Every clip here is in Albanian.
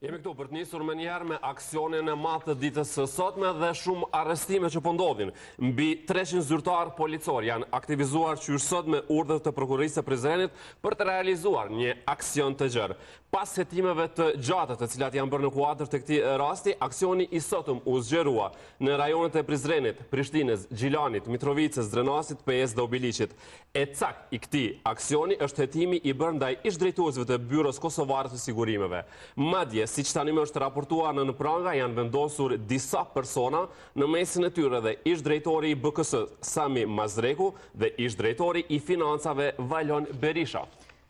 Jemi këtu për të nisur me njëherë me aksionin e madh të ditës së sotme dhe shumë arrestime që po ndodhin. Mbi 300 zyrtar policor janë aktivizuar qysh sot me urdhër të prokurorisë së Prizrenit për të realizuar një aksion të gjerë. Pas hetimeve të gjata të cilat janë bërë në kuadër të këtij rasti, aksioni i sotëm u zgjerua në rajonet e Prizrenit, Prishtinës, Gjilanit, Mitrovicës, Drenasit, PS dhe Obiliqit. E cakt i këtij aksioni është hetimi i bërë ndaj ish-drejtuesve të Byros Kosovare të Sigurimeve. Madje, siç tani më është raportuar në pranga, janë vendosur disa persona, në mesin e tyre dhe ish-drejtori i BKS Sami Mazreku dhe ish-drejtori i financave Valon Berisha.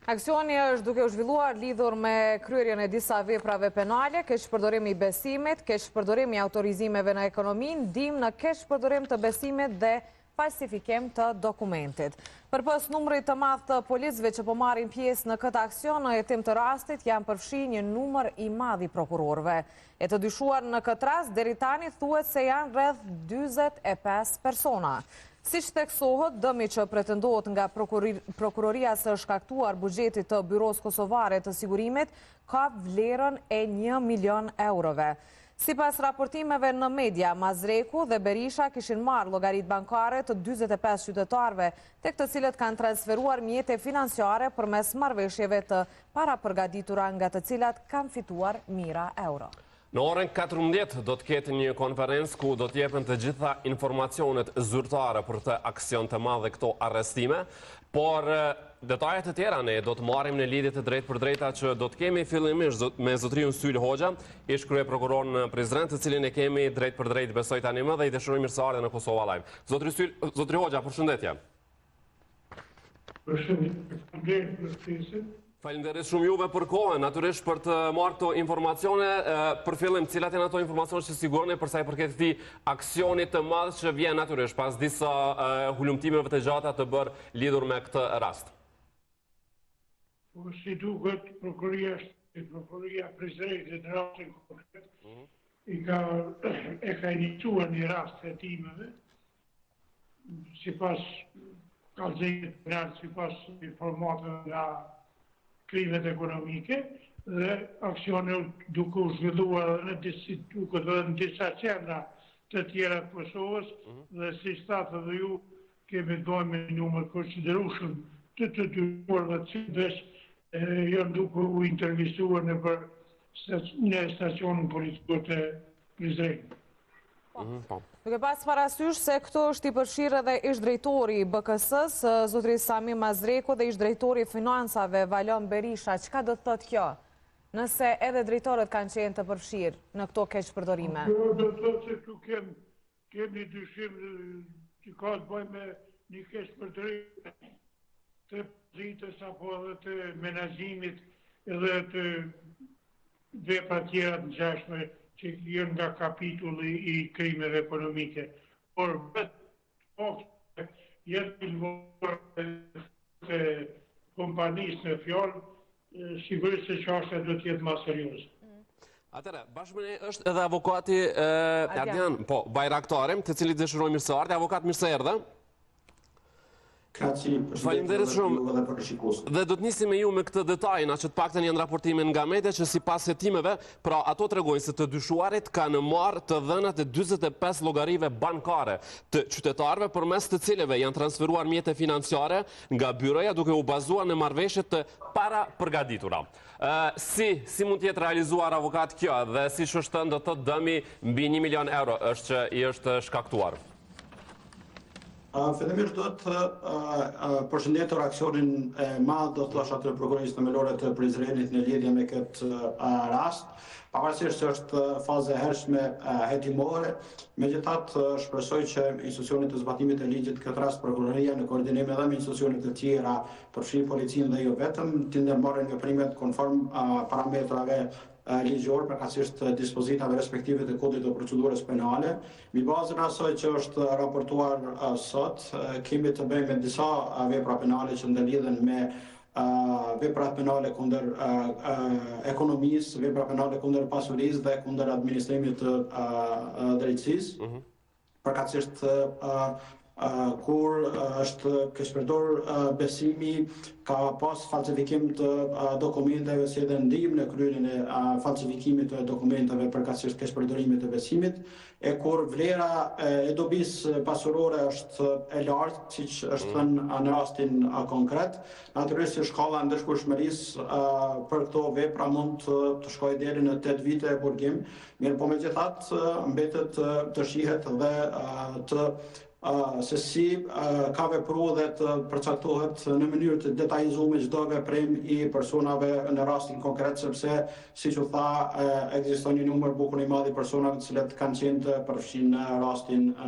Aksioni është duke u zhvilluar lidhur me kryerjen e disa veprave penale, keqpërdorim i besimit, keqpërdorim i autorizimeve në ekonomi, ndihmë në keqpërdorim të besimit dhe falsifikim të dokumentit. Përpos numrit të madh të policëve që po marrin pjesë në këtë aksion, në hetim të rastit janë përfshi një numër i madh i prokurorëve. E të dyshuar në këtë rast deri tani thuhet se janë rreth 45 persona. Siç theksohet, dëmi që pretendohet nga prokuroria së shkaktuar buxhetit të Byros Kosovare të Sigurimit ka vlerën e 1 milion eurove. Sipas raportimeve në media, Mazreku dhe Berisha kishin marrë llogaritë bankare të 45 qytetarëve, tek të cilët kanë transferuar mjete financiare përmes marrëveshjeve të parapërgatitura nga të cilat kanë fituar mijëra euro. Në orën 14 do të ketë një konferencë ku do të jepen të gjitha informacionet zyrtare për të aksion të madh dhe këto arrestime, por detajet e tjera ne do të marrim në lidhje të drejtë për drejta që do të kemi fillimisht me zotriun Syl Hoxha, ish kryeprokuror në Prizren, të cilin e kemi drejt për drejt besoj tani më dhe i dëshiroj mirëseardhje në Kosova Live. Zotri Hoxha, përshëndetje. Përshëndetje. Faleminderit shumë juve për kohën, natyrisht për të marrë këto informacione, për fillim, cilat janë ato informacione që siguroni për sa i përket këtij aksioni të madh që vjen natyrisht pas disa hulumtimeve të gjata të bërë lidhur me këtë rast. Po si duket, prokuroria Prizrenit në rastin konkret e ka iniciuar një rast hetimeve, sipas kallëzimit penal, sipas informatave nga krimet ekonomike dhe aksione duke u zhvilluar në disa qendra të tjera të Kosovës dhe si statë dhe ju kemi dojmë me një numër konsiderueshëm të dyshuarve të cilëve janë duke u intervistuar në stacionin policor të Prizrenit. Duke pas parasysh se këto është i përfshirë edhe ish-drejtori i BKS-s, zotri Sami Mazreku dhe ish-drejtori i financave Valon Berisha, çka do të thotë kjo? Nëse edhe drejtorët kanë qenë të përfshirë në këto keqpërdorime? Do të thotë se këtu kemi dyshim që ka të bëjë me një keqpërdorim të pozitës apo edhe të menaxhimit edhe të vepra tjera të ngjashme që janë nga kapitulli i krimeve ekonomike. Por vetë jetë involvuar të kompanisë në fjalë, sigurisht se çështja do të jetë më serioze. Atëra, bashkë me ne është edhe avokati Ardian Bajraktarim, të cilit dëshiroj mirëseardhje. Avokat, mirëseardhje. Faleminderit shumë. Dhe do të nisim me ju me këtë detaj, që të paktën janë raportime nga media që sipas hetimeve, pra ato tregojnë se të dyshuarit kanë marrë të dhënat e 45 llogarive bankare të qytetarëve përmes të cilëve janë transferuar mjete financiare nga byroja duke u bazuar në marrëveshje të parapërgatitura. Si mund të jetë realizuar avokat kjo dhe si shështën do të thotë dëmi mbi 1 milion euro është që i është shkaktuar? Fillimisht do të përshëndetur aksionin e madh do të thosha të prokurorisë themelore të Prizrenit në lidhje me këtë rast, pavarësisht se është faza e hershme hetimore. Megjithatë, shpresoj që institucionet të zbatimit të ligjit, këtë rast prokuroria në koordinim edhe me institucionet të tjera, përfshi policinë dhe jo vetëm, të ndërmarrin veprimet konform parametrave ligjor, përkatësisht dispozitave respektive të kodit të procedurës penale. Mbi bazën e asaj që është raportuar sot, kemi të bëjmë me disa vepra penale që ndërlidhen me veprat penale kundër ekonomisë, vepra penale kundër pasurisë dhe kundër administrimit të drejtësisë. Përkatësisht kur është këshpërdor besimi, ka pas falsifikim të dokumenteve si edhe ndihmë në kryerjen e falsifikimit të dokumenteve përkatësisht këshpërdorimit të besimit, e kur vlera e dobisë pasurore është e lartë, siç është thënë në rastin konkret, natyrisht shkalla e ndëshkueshmërisë për këto vepra mund të shkojë deri në 8 vite burgim, mirë po megjithatë mbetet të shihet dhe të se si ka vepruar dhe të përcaktohet në mënyrë të detajzuar çdo veprim i personave në rastin konkret, sepse siç u tha, ekziston një numër bukur i madh i personave të cilët kanë qenë të përfshirë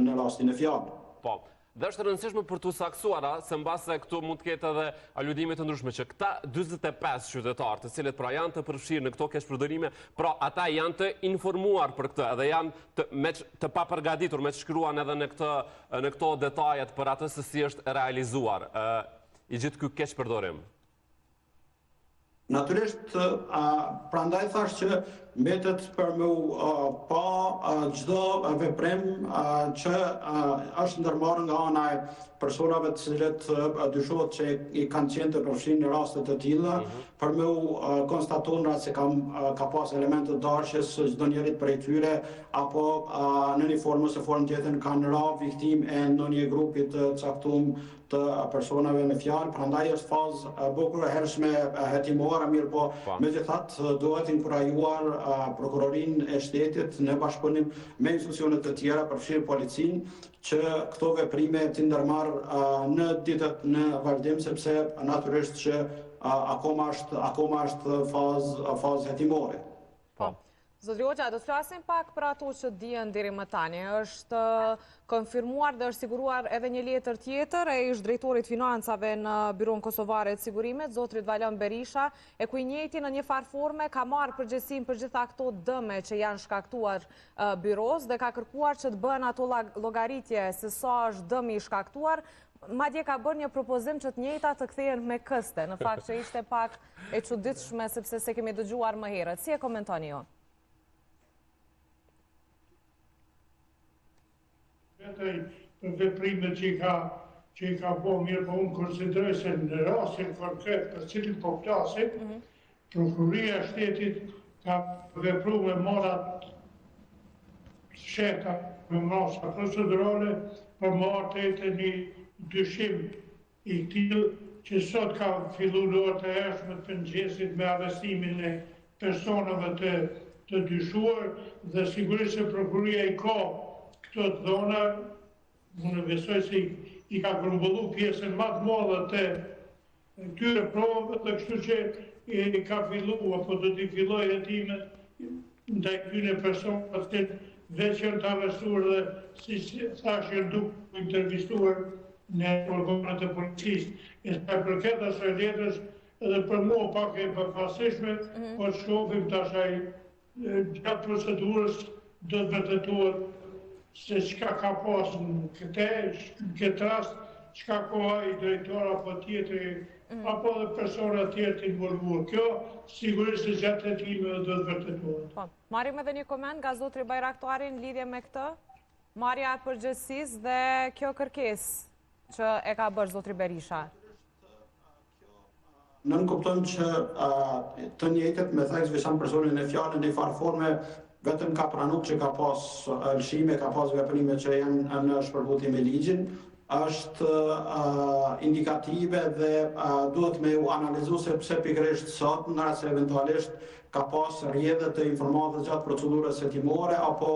në rastin e fjalë. Po. Dhe është rëndësishme për të saksuara, se mbase këtu mund të ketë edhe aludime të ndryshme që këta 45 qytetarë, të cilët pra janë të përfshirë në këto keshpërdorime, pra ata janë të informuar për këtë, edhe janë të papërgatitur, me të shkruan edhe në këto detajet për atë se si është realizuar i gjithë ky keshpërdorim. Natyrisht, prandaj thash që mbetet për me pa çdo veprim që është ndërmarrë nga ana e personave të cilët dyshohet që i kanë qenë të përfshirë në raste të tilla, për me konstatuar se ka pas elemente darkjes çdo njerit prej tyre, apo në një formë ose formë tjetër kanë ra viktim e ndonjë grupi të caktuar të personave me fjalë, prandaj është fazë bukur e hershme hetimore, mirë po megjithatë duhet inkurajuar prokurorinë e shtetit në bashkëpunim me institucionet të tjera, përfshirë policinë, që këto veprime të ndërmarrë në ditët në vazhdim, sepse natyrisht që akoma është fazë hetimore. Zotri Hoxha, do të flasim pak për ato që dihen deri më tani. Është konfirmuar dhe është siguruar edhe një letër tjetër e ish drejtorit financave në Byron Kosovare të Sigurimit, zotrit Valon Berisha, e ku i njëjti në një farë forme ka marrë përgjegjësinë për gjitha këto dëme që janë shkaktuar byros dhe ka kërkuar që të bëhen ato llogaritje se sa është dëmi i shkaktuar. Madje ka bërë një propozim që të njëjta të kthehen me këste, në fakt që ishte pak e çuditshme sepse se kemi dëgjuar më herët. Si e komentoni ju? Për veprimet që i ka po mirë, po unë konsideroj se në rastin konkret për cilin po flasim, prokuria e shtetit ka vepruar me morat sheta, me masa procedurale për marrë të një dyshim i tillë që sot ka filluar në orë të hershme të mëngjesit me arrestimin e personave të dyshuar dhe sigurisht se prokuria i ka këto të dhona, unë besoj se i ka grumbullu pjesën më të madhe të këtyre provave, dhe kështu që i ka fillu, apo do t'i filloj hetimet ndaj këtyre personave të veç janë të arrestuar dhe si thash janë duke intervistuar në organet e policisë. E sa përket asaj letrës, edhe për mua pak e përfasishme, po të shohim tash ai gjatë procedurës do të vërtetohet se çka ka pas në këtë rast, çka ka i drejtor apo tjetri, apo dhe persona tjerë të involvuar. Kjo sigurisht se gjatë hetimeve do të vërtetohet. Marrim edhe një koment nga zotri Bajraktari në lidhje me këtë, marrja e përgjegjësisë dhe kjo kërkesë që e ka bërë zotri Berisha. Nën kuptojmë që të njëjtët me theks veçan personin e fjalën në një farë forme vetëm ka pranuar që ka pas lëshime, ka pas veprime që janë në shpërbutje me ligjin, është indikative dhe duhet me u analizu se pse pikërisht sot, në rast se eventualisht ka pas rrjedhë të informatës gjatë procedurës hetimore, apo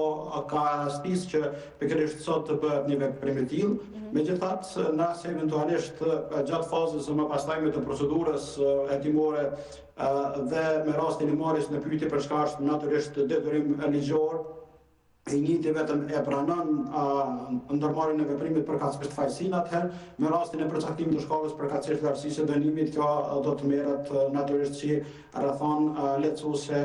ka rastis që pikërisht sot të bëhet një veprim i tillë. Megjithatë, në rast se eventualisht gjatë fazës së mëpastajme të procedurës hetimore dhe me rastin e marrjes në pyetje për çka është natyrisht detyrim ligjor, i njëjti vetëm e pranon ndërmarrjen e veprimit përkatësisht fajësinë, atëherë me rastin e përcaktimit të shkallës përkatësisht lartësisë së dënimit, kjo do të merret natyrisht si rrethon lehtësuese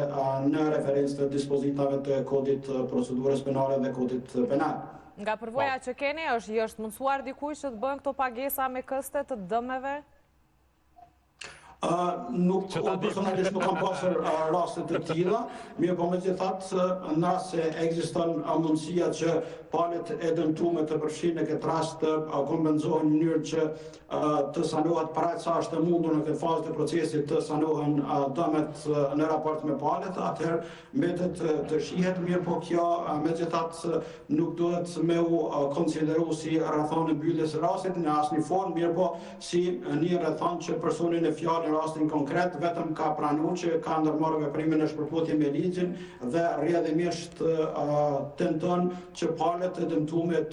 në referencë të dispozitave të kodit procedurës penale dhe kodit penal. Nga përvoja që keni, është mundësuar dikush që të bën këto pagesa me këste të dëmeve? Nuk, personalisht nuk kam pasur raste të tilla, mirë po megjithatë në rast se ekziston mundësia që palët e dëmtuar të përfshihen në këtë rast të kompenzohen në mënyrë që të sanohet para sa është e mundur në këtë fazë të procesit të sanohen dëmet në raport me palët, atëherë mbetet të shihet, mirë po kjo megjithatë nuk duhet me u konsideru si rrethon e mbylljes së rastit në asnjë formë, mirë po si një rrethon që personi në fjalë në rastin konkret vetëm ka pranuar që ka ndërmarrë veprimin në shpërputje me ligjin dhe rrjedhimisht tenton që palët e dëmtuar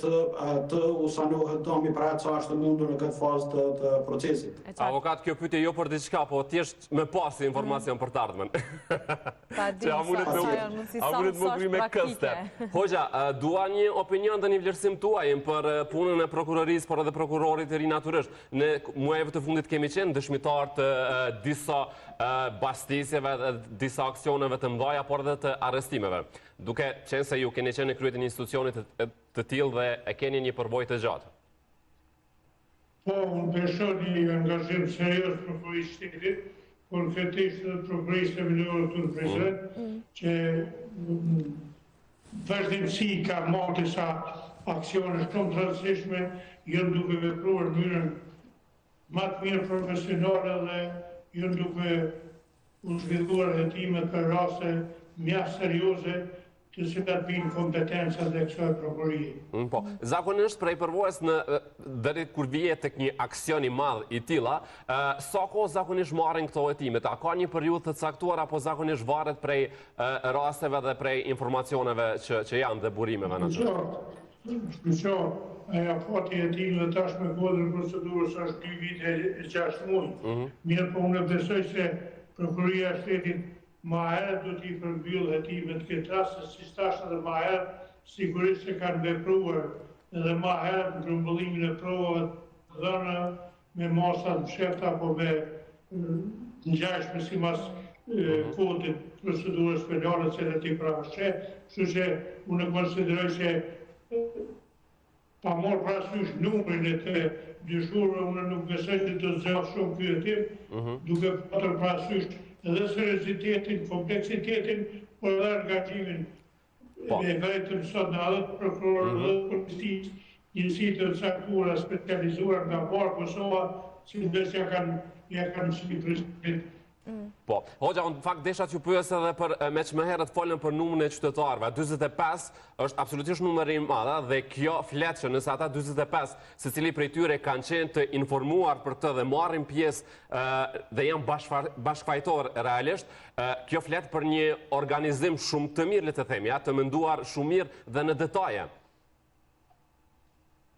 të u sanohet dëmi para sa është e mundur në këtë fazë të procesit. Avokat, kjo pyetje jo për diçka, po thjesht me pas informacion për të ardhmen. Ta di sa janë mundësi sa me këste. Hoxha, dua një opinion dhe një vlerësim tuaj për punën e prokurorisë, por edhe prokurorit të ri natyrisht. Në muajve të fundit kemi qenë dëshmitar të disa bastisjeve dhe disa aksioneve të mëdha, por edhe të arrestimeve. Duke qenë se ju keni qenë në krye të një institucionit të tillë dhe e keni një përvojë të gjatë. Po, unë besoj një angazhim serios prokurorisë shtetit, konkretisht prokurorisë të vendimit të prezident, që vazhdimsi ka marrë disa aksione shumë të rëndësishme, janë duke vepruar në mënyrën më të mirë profesionale dhe janë duke u zhvilluar hetimet për raste mjaft serioze të cilat vijnë kompetencat e kësaj prokurie. Po, zakonisht prej përvojës deri kur vihet tek një aksion i madh i tilla, sa kohë zakonisht marrin këto hetimet? A ka një periudhë të caktuar apo zakonisht varet prej rasteve dhe prej informacioneve që janë dhe burimeve në atë? Shpesher, aja fati e hetimeve tashme kodrën procedurës është 2 vite e 6 muaj. Mirë po unë besoj se prokuria e shtetit ma herët do t'i përmbyll hetimet këtë rast, si stash edhe ma herët sigurisht se kanë vepruar edhe ma herët në grumbullimin e provave të dhëna me masat mshefta apo me ngjashme si mas kodit procedurës penale që t'i pravëshe, kështu që unë konsideroj që pa morë parasysh numrin e të dyshurve, unë nuk besoj që të zgjat shumë ky hetim, duke patur parasysh edhe seriozitetin, kompleksitetin, por edhe angazhimin e vetëm sot në adhët prokurorë dhe policisë, njësi të caktuara specializuar nga barë Kosova, si ndës ja kanë si president. Po, Hoxha, unë fakt desha që pyes edhe për me që më herët folën për numrin e qytetarëve. 45 është absolutisht numër i madh dhe kjo flet që nëse ata 45 secili prej tyre kanë qenë të informuar për të dhe marrin pjesë dhe janë bashkëfajtor realisht, kjo flet për një organizim shumë të mirë, le të themi, të menduar shumë mirë dhe në detaje.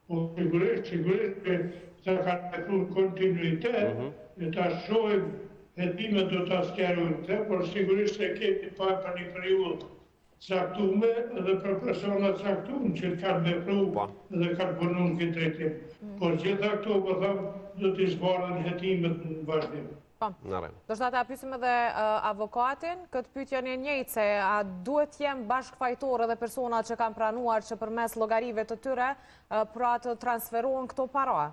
Po, sigurisht që ta kanë vepruar kontinuitet, e ta shohim hetimet do të sqarojnë, por sigurisht se kemi pa për një periudhë caktuar dhe për persona caktuar që kanë vepruar dhe kanë punuar në këtë drejtim. Por gjitha këto po them do të zbardhen hetimet në vazhdim. Do shta ta pyesim edhe avokatin, këtë pyetjen e njëjtë se a duhet jem bashkëfajtor edhe persona që kanë pranuar që përmes llogarive të tyre pra të transferohen këto para?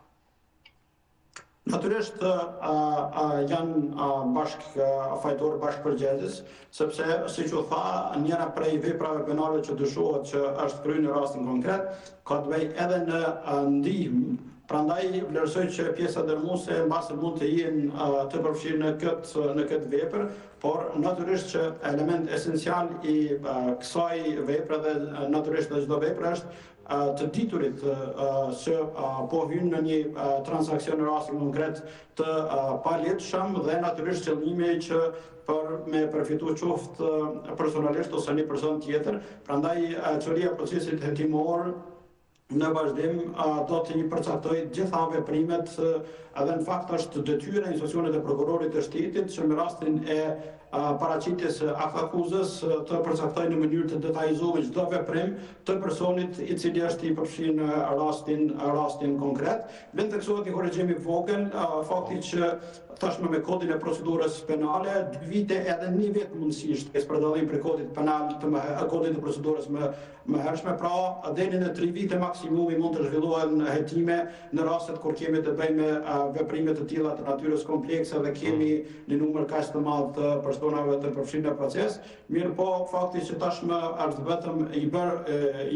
Natyrisht janë fajtorë bashkëpërgjegjës, sepse, siç u tha, njëra prej veprave penale që dyshohet që është kryer në rastin konkret, ka të bëjë edhe në ndihmë. Prandaj vlerësoj që pjesa dërmuese mbasi mund të jenë të përfshirë në këtë vepër, por natyrisht që element esencial i kësaj vepre dhe natyrisht në çdo vepër është të diturit që po hynë në një transakcion në rastin konkret të paletshëm dhe natyrisht qëllimi që me përfitu qoftë personalisht ose një person tjetër. Prandaj çuria e procesit hetimor në vazhdim do të i përcaktoj gjitha veprimet edhe në fakt është detyra e institucionit të prokurorit të shtetit që në rastin e paraqitjes akuzës të përcaktojnë në mënyrë të detajzuar çdo veprim të personit i cili është i përfshirë në rastin konkret. Vend teksohet një korrigjim i vogël, fakti që tashmë me kodin e procedurës penale 2 vite edhe 1 vit mundësisht për dallim për kodit penal të kodit të procedurës më hershme, pra deri në 3 vite maksimumi mund të zhvillohen hetime në rastet kur kemi të bëjmë me veprime të tilla të natyrës komplekse dhe kemi një numër kaq të madh të personave të përfshirë në proces. Mirë po, fakti që tashmë është vetëm i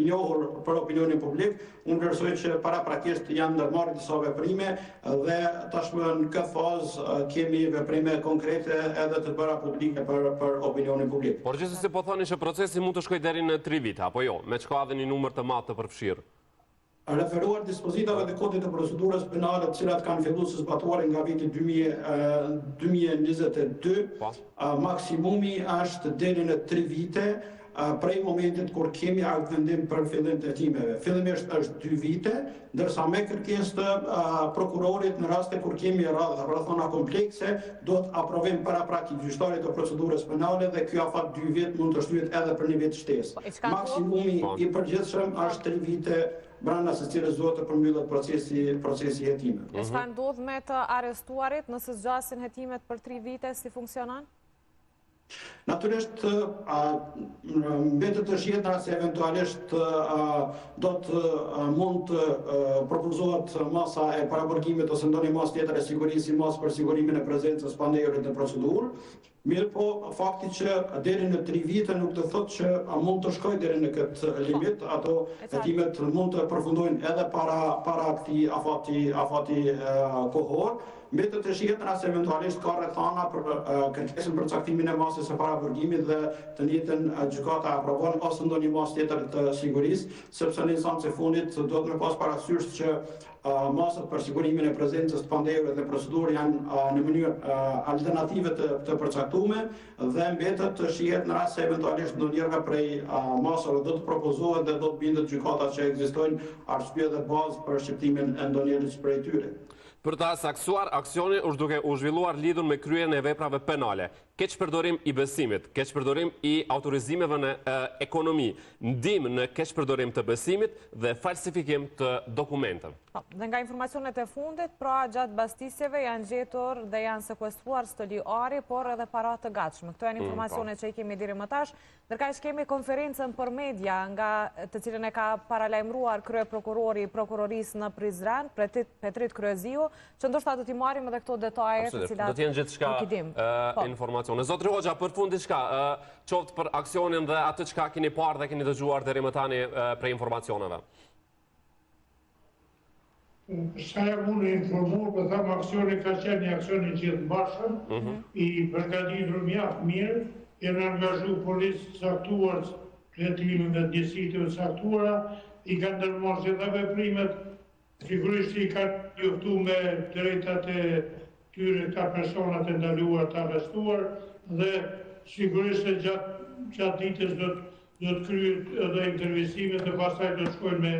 njohur për opinionin publik, unë vlerësoj që paraprakisht janë ndërmarrë disa veprime dhe tashmë në këtë fazë kemi veprime konkrete edhe të bëra publike për opinionin publik. Por gjithsesi po thoni që procesi mund të shkojë deri në 3 vite, apo jo, me çka edhe një numër të madh të përfshirë? Referuar dispozitave të kodit të procedurës penale të cilat kanë filluar së zbatuar nga viti 2022, maksimumi është deri në 3 vite prej momentit kur kemi vendim për fillim të hetimeve. Fillimisht është 2 vite, ndërsa me kërkesë të prokurorit në raste kur kemi rrethona komplekse, do të aprovim parapraktik gjyqtarit të procedurës penale dhe ky afat 2 vjet mund të shtyhet edhe për 1 vit shtesë. Maksimumi i përgjithshëm është 3 vite brenda së cilës duhet të përmbyllet procesi hetimeve. Çka ndodh me të arrestuarit nëse zgjasin hetimet për 3 vite, si funksionon? Natyrisht, mbetet të shjetëra se eventualisht do të mund të propozohet masa e paraburgimit ose ndonjë masë tjetër e sigurisë, si masë për sigurimin e prezencës pandejurit në procedurë. Mirë po, fakti që deri në 3 vite nuk të thotë që mund të shkojë deri në këtë limit, ato hetimet mund të përfundojnë edhe para këtij afati kohor. Mbetet të shjetëra se eventualisht ka rrethana për kërkesën për caktimin e masës së paraburgimit dhe të njëjtën gjykata aprovon ose ndonjë masë tjetër të sigurisë, sepse në instancë e fundit do të më pas parasysh që masat për sigurimin e prezencës të pandejurit dhe procedurë janë në mënyrë alternative të përcaktuara dhe mbetet të shihet në rast se eventualisht ndonjëherë prej masave do të propozohet dhe do të bindet gjykata që ekzistojnë arsye dhe bazë për shqiptimin e ndonjërit prej tyre. Për ta saksuar, aksioni është duke u zhvilluar lidhur me kryen e veprave penale, keqpërdorim i besimit, keqpërdorim i autorizimeve në ekonomi, ndihmë në keqpërdorim të besimit dhe falsifikim të dokumenteve. Dhe nga informacionet e fundit, pra gjatë bastisjeve janë gjetur dhe janë sekuestruar stoli ari, por edhe para të gatshme. Këto janë informacionet që i kemi deri më tash, ndërkaq kemi konferencën për media nga të cilën e ka paralajmëruar kryeprokurori i prokurorisë në Prizren, Petrit Kryeziu, që ndoshta do t'i marrim edhe këto detaje të cilat do t'jenë gjithçka informacione. Zotri Hoxha, për fund diçka, qoftë për aksionin dhe atë çka keni parë dhe keni dëgjuar deri më tani prej informacioneve. Sa jam unë informuar, po tham aksioni ka qenë një aksion i gjithë bashkëm, i përgatitur mjaft mirë, janë angazhu policë saktuar, pletimin dhe njësitë të saktuara, i kanë ndërmarrë gjitha veprimet, sigurisht i kanë njoftu me drejtat e tyre këta personat e ndaluar të arrestuar dhe sigurisht e gjatë ditës do të kryet edhe intervistimet dhe pastaj do të shkojnë me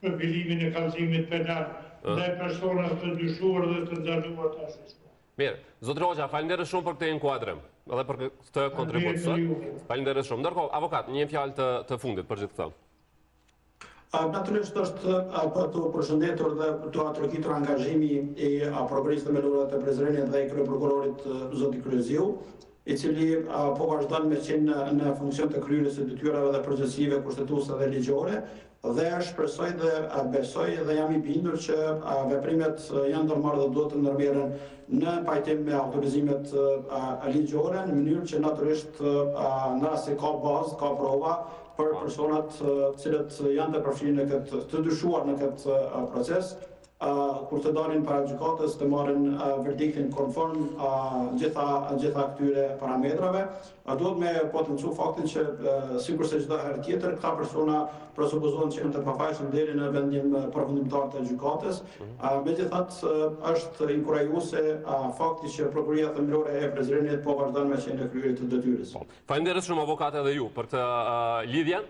përfilimin e kallëzimit penal dhe personat të dyshuar dhe të ndaluar të arrestuar. Mirë, Zotri Hoxha, faleminderit shumë për këtë inkuadrim edhe për këtë kontribut sot. Faleminderit shumë. Ndërkohë, avokat, një fjalë të fundit për gjithë këtë. Natyrisht është për të përshëndetur dhe të atrokitur angazhimi i prokurorisë të Melura të Prizrenit dhe i kryeprokurorit zoti Kryeziu, i cili po vazhdon me qenë në funksion të kryerjes së detyrave dhe procesive kushtetuese dhe ligjore, dhe shpresoj dhe besoj dhe jam i bindur që veprimet janë ndërmarrë dhe duhet të ndërmerren në pajtim me autorizimet ligjore, në mënyrë që natyrisht në rast se ka bazë, ka prova për personat cilët janë të përfshirë të dyshuar në këtë proces, kur të dalin para gjykatës të marrin verdiktin konform gjitha këtyre parametrave. Duhet me potencu faktin që sikurse çdo herë tjetër këta persona presupozohen që janë të pafajshëm deri në vendim përfundimtar të gjykatës. Megjithatë është inkurajuese fakti që Prokuroria Themelore e Prizrenit po vazhdon me qenë në kryerje të detyrës. Faleminderit shumë avokat edhe ju për këtë lidhje.